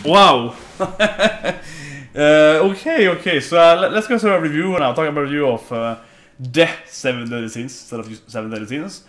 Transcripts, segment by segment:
Wow. Okay. So let's go to a review now. Talking about a review of the 7 Deadly Sins instead of 7 Deadly Sins.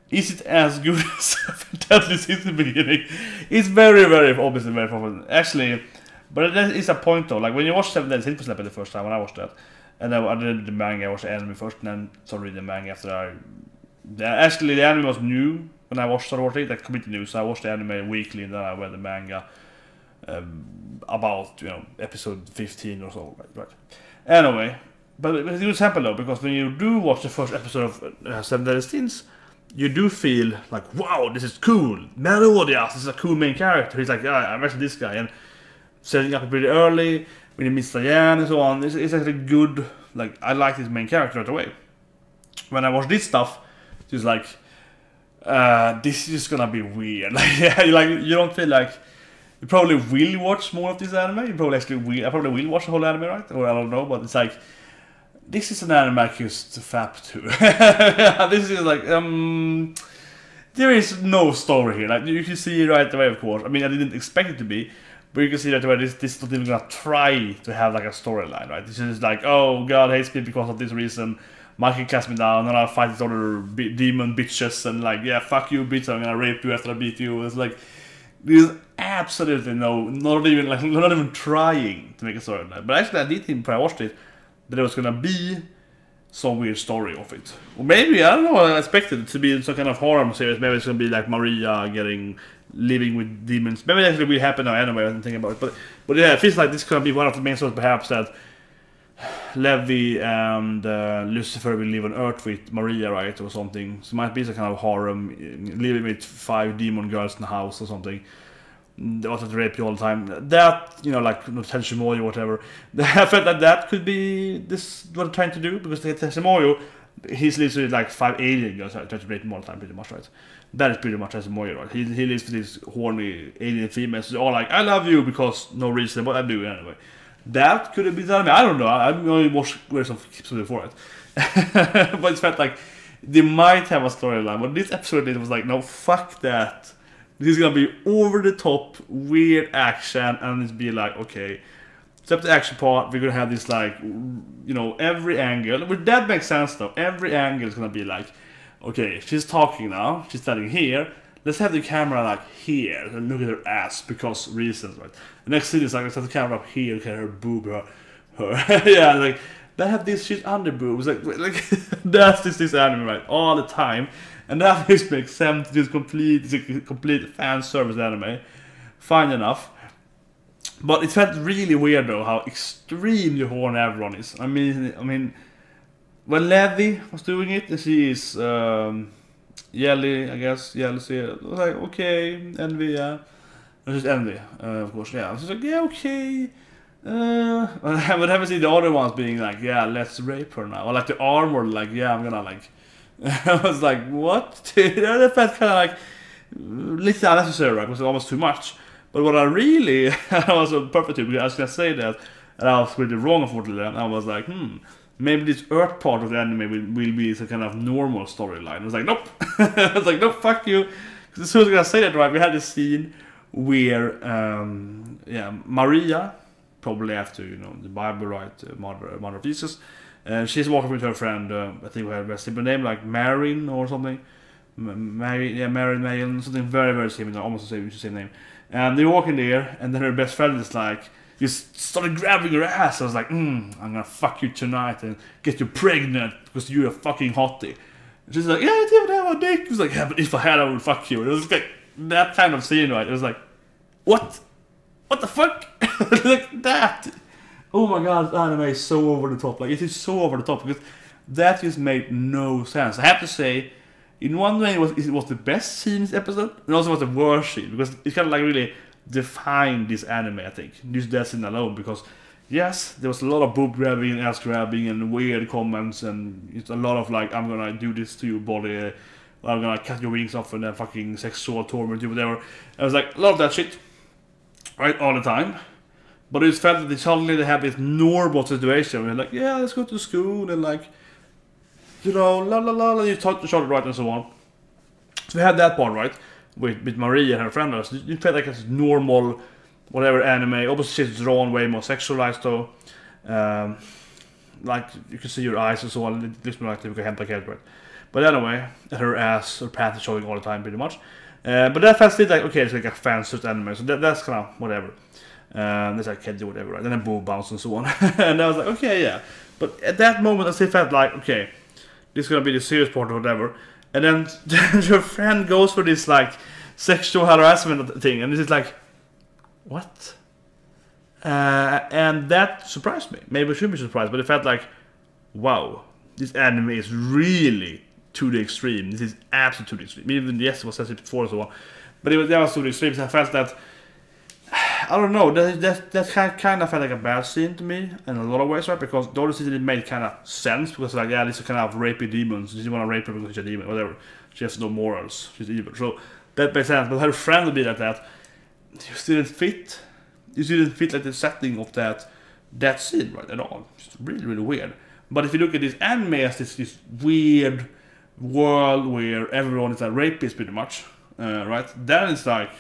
Is it as good as 7 Deadly Sins in the beginning? It's very, obviously very fun. Actually, but there is a point though. Like when you watch 7 Deadly Sins the first time when I watched that, and then I did the manga, I watched the anime first, and then started reading the manga after I. Actually, the anime was new when I watched it, like completely new. So I watched the anime weekly, and then I read the manga. About episode 15 or so, right? Anyway, but it was happen though, because when you do watch the first episode of 7 Deadly Sins, you do feel like, wow, this is cool. Melodious, this is a cool main character. He's like, yeah, I'm actually this guy, and setting up pretty early when he meets Diane and so on. It's actually good. Like I like this main character right away. When I watch this stuff, it's like, this is gonna be weird. Like you don't feel like. You probably will watch more of this anime. You probably actually will. I probably will watch the whole anime, right? Or I don't know, but it's like this is an anime I used to fap to. This is like there is no story here. Like you can see right away, of course. I mean, I didn't expect it to be, but you can see right away this is not even gonna try to have like a storyline, right? This is like, oh, God hates me because of this reason. Mikey cast me down, and I'll fight these other demon bitches, and like, yeah, fuck you, bitch. I'm gonna rape you after I beat you. It's like. There's absolutely not even trying to make a storyline. But actually, I did think when I watched it that there was gonna be some weird story of it, or maybe I don't know. I expected it to be some kind of horror series. Maybe it's gonna be like Maria living with demons. Maybe that actually will happen now anyway. I didn't think about it, but yeah, it feels like this could be one of the main stories, perhaps that Levi and Lucifer will live on Earth with Maria, right, or something. So it might be some kind of harem, living with 5 demon girls in the house or something. They want to rape you all the time. That, like Tenshinmoyo or whatever. I felt that that could be this what I'm trying to do, because Tenshinmoyo, he lives with like 5 alien girls trying to rape him all the time, pretty much, right? That is pretty much Tenshinmoyo, right? He lives with these horny alien females, all like, I love you because no reason, but I do anyway. That could have been done. I don't know. I've only watched some clips before it, but it felt like they might have a storyline. But this episode, it was like, no, fuck that. This is gonna be over the top, weird action, and it's be like, okay. Except the action part, we're gonna have this like, every angle. But that makes sense though. Every angle is gonna be like, okay, she's talking now. She's standing here. Let's have the camera like here and look at her ass because reasons, right? The next scene is like, let's have the camera up here, look at her boob, her. Yeah, like they have this shit under boobs, like that's this anime, right? All the time, and that just makes sense. It's a complete fan service anime, fine enough. But it felt really weird though how extremely horny everyone is. I mean, when Levi was doing it, and she is. Yelly, I guess. Yelly, so I was like, okay, Envy, yeah. It's just Envy, of course, yeah. I was like, yeah, okay. But I haven't seen the other ones being like, yeah, let's rape her now. Or like the armor, like, yeah, I'm gonna like. I was like, what? That felt kind of like, little unnecessary, right? It was almost too much. But what I really, I was so perfect because I was gonna say that, and I was really wrong, unfortunately. And I was like, maybe this Earth part of the anime will be some kind of normal storyline. I was like, nope. I was like, nope, fuck you. Because as soon as I was gonna say that, right, we had this scene where, Maria, probably after, the Bible, right, mother of Jesus, she's walking with her friend, I think we had a similar name, like Marin or something. Marin, something very, very similar, almost the same name. And they're walking there, and then her best friend is like, just started grabbing her ass. I was like, I'm gonna fuck you tonight and get you pregnant because you're a fucking hottie. And she's like, yeah, I didn't even have a dick. It was like, yeah, but if I had, I would fuck you. And it was like that kind of scene, right? It was like, what? What the fuck? Like that. Oh my god, the anime is so over the top. Like, it is so over the top because that just made no sense. I have to say, in one way, it was the best scene in this episode, and also was the worst scene because it's kind of like really defined this anime, I think. Just that scene alone, because yes, there was a lot of boob grabbing and ass grabbing and weird comments, and it's a lot of like, I'm gonna do this to your body, or I'm gonna cut your wings off and then fucking sexual torment you, whatever. I was like, a lot of that shit, right, all the time. But it felt that suddenly they have this normal situation where like, yeah, let's go to school and like, la la la, you talk to each other, right, and so on. So we had that part, right, with Maria and her friend. You felt like it's normal whatever anime. Obviously, she's drawn way more sexualized though. Like you can see your eyes and so on. It looks more like the hentai character, right? But anyway, her ass or pants is showing all the time, pretty much. But that felt like okay, it's like a fan suit anime, so that's kind of whatever. There's like keijo, whatever, right? And then boob bounce and so on. And I was like, okay, yeah. But at that moment, I still felt like, okay, this is gonna be the serious part or whatever. And then your friend goes for this like sexual harassment thing, and this is like, what? And that surprised me. Maybe I shouldn't be surprised, but it felt like, wow, this anime is really to the extreme. This is absolutely to the extreme. Even yes, it was sensitive before and so on, but that was to the extreme. So I felt that, I don't know, that kind of felt like a bad scene to me in a lot of ways, right? Because the other scene it made kind of sense, because like, yeah, these are kind of rapey demons. She want to rape her because she's a demon, whatever. She has no morals. She's evil. So that makes sense. But her friend would be like that. You still didn't fit. You still didn't fit like the setting of that scene, right? At all. It's really, really weird. But if you look at this anime as this weird world where everyone is a rapist, pretty much, right? Then it's like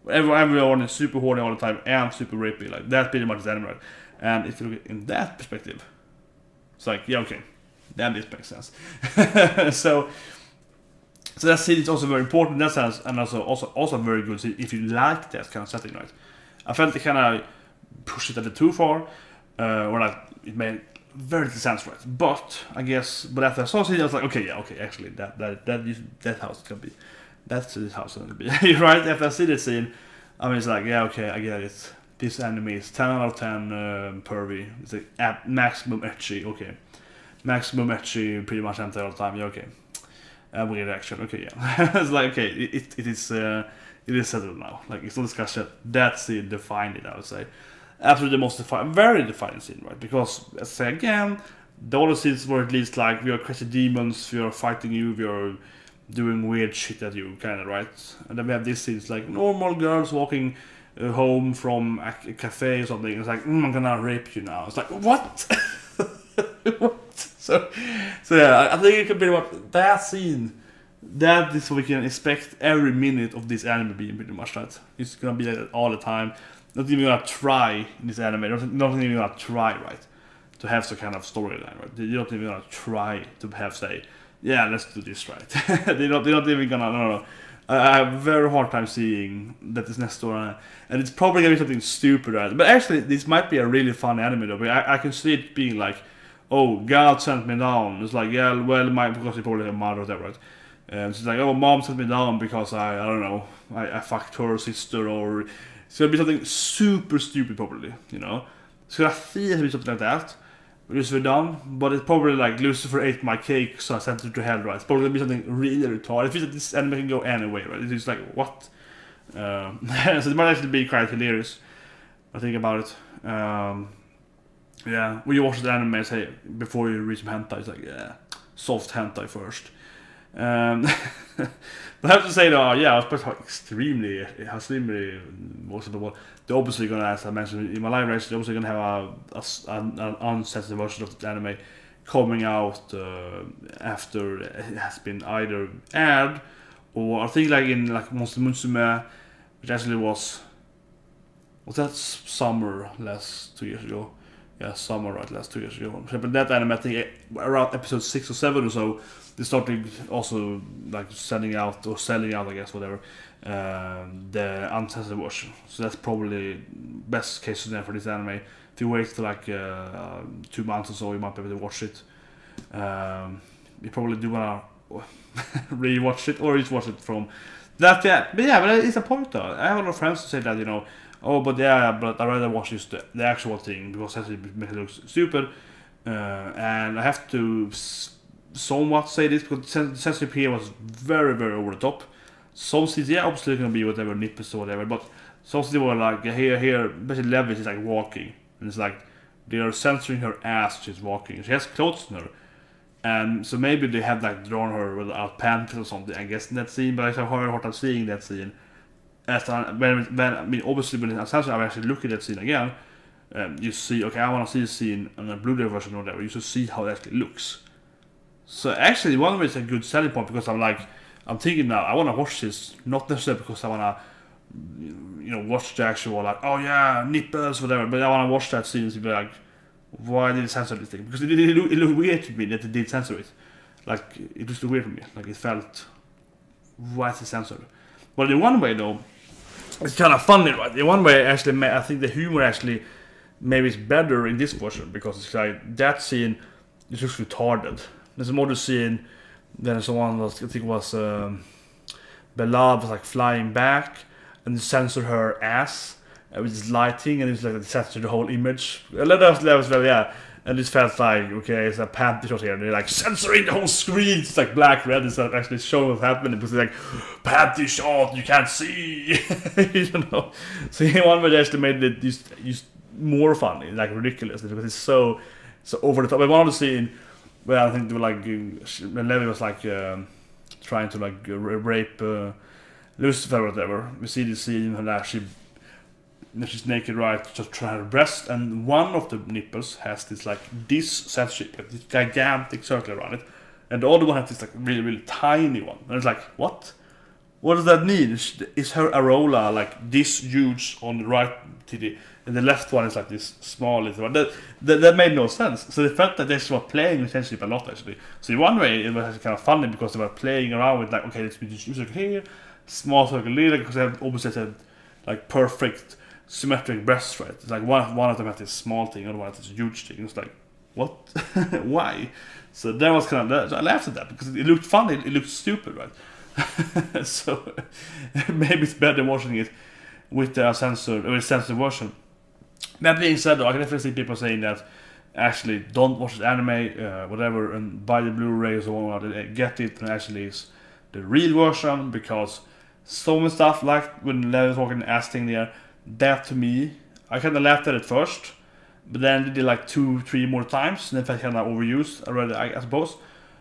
everyone is super horny all the time and super rapey. Like that's pretty much the anime, right? And if you look at it in that perspective, it's like, yeah, okay, then this makes sense. So that scene is also very important in that sense, and also very good if you like that kind of setting, right? I felt it kind of pushed it a little too far, or like it made very little sense, right? But I guess, but after I saw the scene, I was like, okay, yeah, okay, actually, that house can be, that's this house can be, right? After I see the scene, I mean, it's like, yeah, okay, I get it. This anime is 10 out of 10 pervy. It's like maximum ecchi, okay. Maximum ecchi, pretty much hentai all the time, yeah, okay. Weird action, okay, yeah. It's like, okay, it is settled now. Like, it's no discussion. That scene defined it, I would say. Absolutely the most very defining scene, right? Because, as I say again, the other scenes were at least like, we are crazy demons, we are fighting you, we are doing weird shit at you, kind of, right? And then we have these scenes like normal girls walking home from a cafe or something. It's like, I'm gonna rape you now. It's like, what? What? So yeah, I think it could be about that scene. That is what we can expect every minute of this anime being, pretty much, right? It's gonna be like that all the time. Not even gonna try in this anime. Not even gonna try, right? To have some kind of storyline, right? They're not even gonna try to have say, yeah, let's do this, right? they're not even gonna. No. I have a very hard time seeing that this next story, and it's probably gonna be something stupid, right? But actually, this might be a really fun anime though. But I can see it being like, oh, God sent me down. It's like, yeah, well, because he probably have a mother or whatever, right? And it's like, oh, mom sent me down because I don't know, I fucked her sister, or it's gonna be something super stupid, probably, you know. It's gonna feel to be something like that, which is dumb, but it's probably like Lucifer ate my cake, so I sent it to hell, right? It's probably gonna be something really retarded. It feels like this anime can go anyway, right? It's just like, what? So it might actually be quite hilarious. I think about it. Yeah, when you watch the anime, say before you read some hentai, it's like, yeah, soft hentai first. But I have to say though, yeah, I was extremely most of the world. They're obviously gonna, as I mentioned in my live reaction, they're obviously gonna have an uncensored version of the anime coming out after it has been either aired, or I think like in like Monster Musume, which actually was that summer last 2 years ago. Yeah, summer, right, last 2 years ago. But that anime, I think around episode 6 or 7 or so, they started also like selling out, I guess, whatever, the uncensored version. So that's probably best case scenario for this anime. If you wait for like 2 months or so, you might be able to watch it. You probably do wanna rewatch it, or just watch it from that. Yeah, but it's a point though. I have a lot of friends who say that, you know, oh, but yeah, but I'd rather watch just the actual thing because that makes it look stupid. And I have to somewhat say this because the censorship here was very, very over the top. Some scenes, yeah, obviously gonna be whatever, nipples or whatever, but some scenes were like, here, basically Levis is like walking, and it's like they are censoring her ass. She's walking. She has clothes on her, and so maybe they have like drawn her without pants or something, I guess, in that scene. But I have a hard time seeing that scene. I mean, obviously, when it's censored, I'm actually looking at that scene again. You see, okay, I want to see the scene in a Blu-ray version or whatever. You should see how it actually looks. So actually, one way it's a good selling point because I'm thinking now, I want to watch this, not necessarily because I want to watch the actual like, oh yeah, nipples, whatever. But I want to watch that scene and be like, why did they censor this thing? Because it looked weird to me that they did censor it. Like, it was weird for me. Like, it felt, why is it censored? But in one way though, it's kind of funny, right? In one way, actually, I think the humor actually maybe is better in this version, because it's like that scene is just retarded. There's another scene. Then someone was, I think it was Beloved was like flying back and censored her ass with this lighting, and it was like they censored the whole image. That was very, yeah. And it felt like, okay, it's a panty shot here, and they're like censoring the whole screen. It's like black red. It's not actually showing what's happening, because it's like panty shot, you can't see. So in one way they actually made it just more funny, like ridiculous, because it's so over the top. But one of the scene where I think they were like, when Levi was like trying to like rape Lucifer or whatever, we see this scene and she's naked, right, just trying her breast, and one of the nipples has this censorship, like this gigantic circle around it, and the other one has this like really tiny one, and it's like, what does that mean? Is her areola like this huge on the right titty, and the left one is like this small little one? That made no sense. So they felt that they were playing with censorship a lot, actually. So in one way it was actually kind of funny, because they were playing around with like, okay, let's be just circle here, small circle here, because they have almost had like perfect symmetric breasts, right? It's like one of them had this small thing, other one had this huge thing. It's like, what? Why? So that was kind of, I laughed at that because it looked funny, it looked stupid, right? So maybe it's better watching it with the censored version. That being said, though, I can definitely see people saying that actually don't watch the anime, whatever, and buy the Blu-ray or so on, get it, and actually is the real version, because so much stuff like when Levi was walking the ass thing there, that to me, I kind of laughed at it first, but then they did like 2-3 more times, and then felt kind of overused already, I suppose.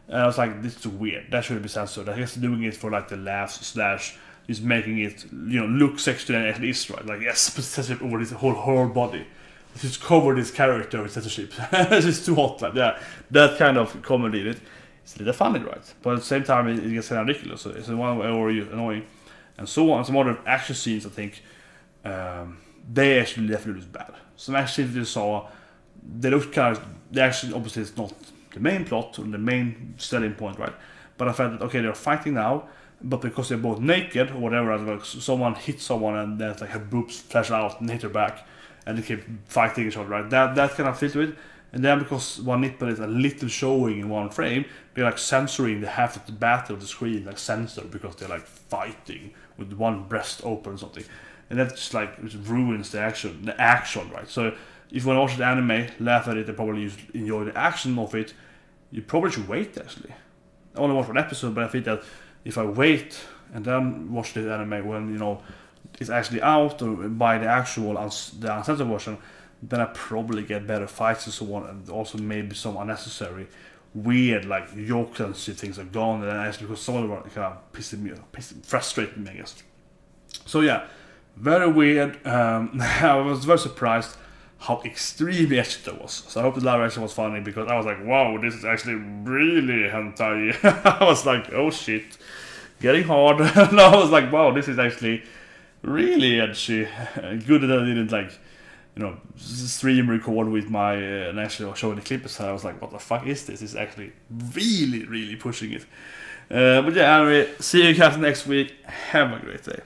And I was like, this is weird, that should be censored. I guess doing it for like the laughs / just making it, look sexual and at least, right? Like, yes, censorship over this whole body. Just cover this character with censorship. It's just too hot, like, yeah. That kind of comedy, it's a little funny, right? But at the same time, it gets kind of ridiculous. So it's in one way or annoying, and so on. Some other action scenes, I think, they actually definitely look bad. Some action scenes you saw, they look kind of, the action obviously is not the main plot or the main selling point, right? But I felt that, okay, they're fighting now, but because they're both naked or whatever, like someone hits someone and then like her boobs flash out and hit her back, and they keep fighting each other, right? That kind of fits to it. And then because one nipple is a little showing in one frame, they're like censoring the half of the back of the screen, like censored, because they're like fighting with one breast open or something. And that just like it ruins the action, right? So if you want to watch the anime, laugh at it, and probably enjoy the action of it, you probably should wait, actually. I only watch one episode, but I think that if I wait and then watch the anime when, it's actually out, or buy the actual, the uncensored version, then I probably get better fights and so on, and also maybe some unnecessary, weird, like, jokes and shit things are gone, and actually, because some of them are kind of frustrating me, I guess. So yeah, very weird. I was very surprised how extremely ecchi that was. So I hope the live action was funny, because I was like, wow, this is actually really hentai. I was like, oh shit, getting hard. And I was like, wow, this is actually really ecchi. Good that I didn't like, stream record with my and actually showing the clips. I was like, what the fuck is this? It's actually really pushing it. But yeah, anyway, see you guys next week. Have a great day.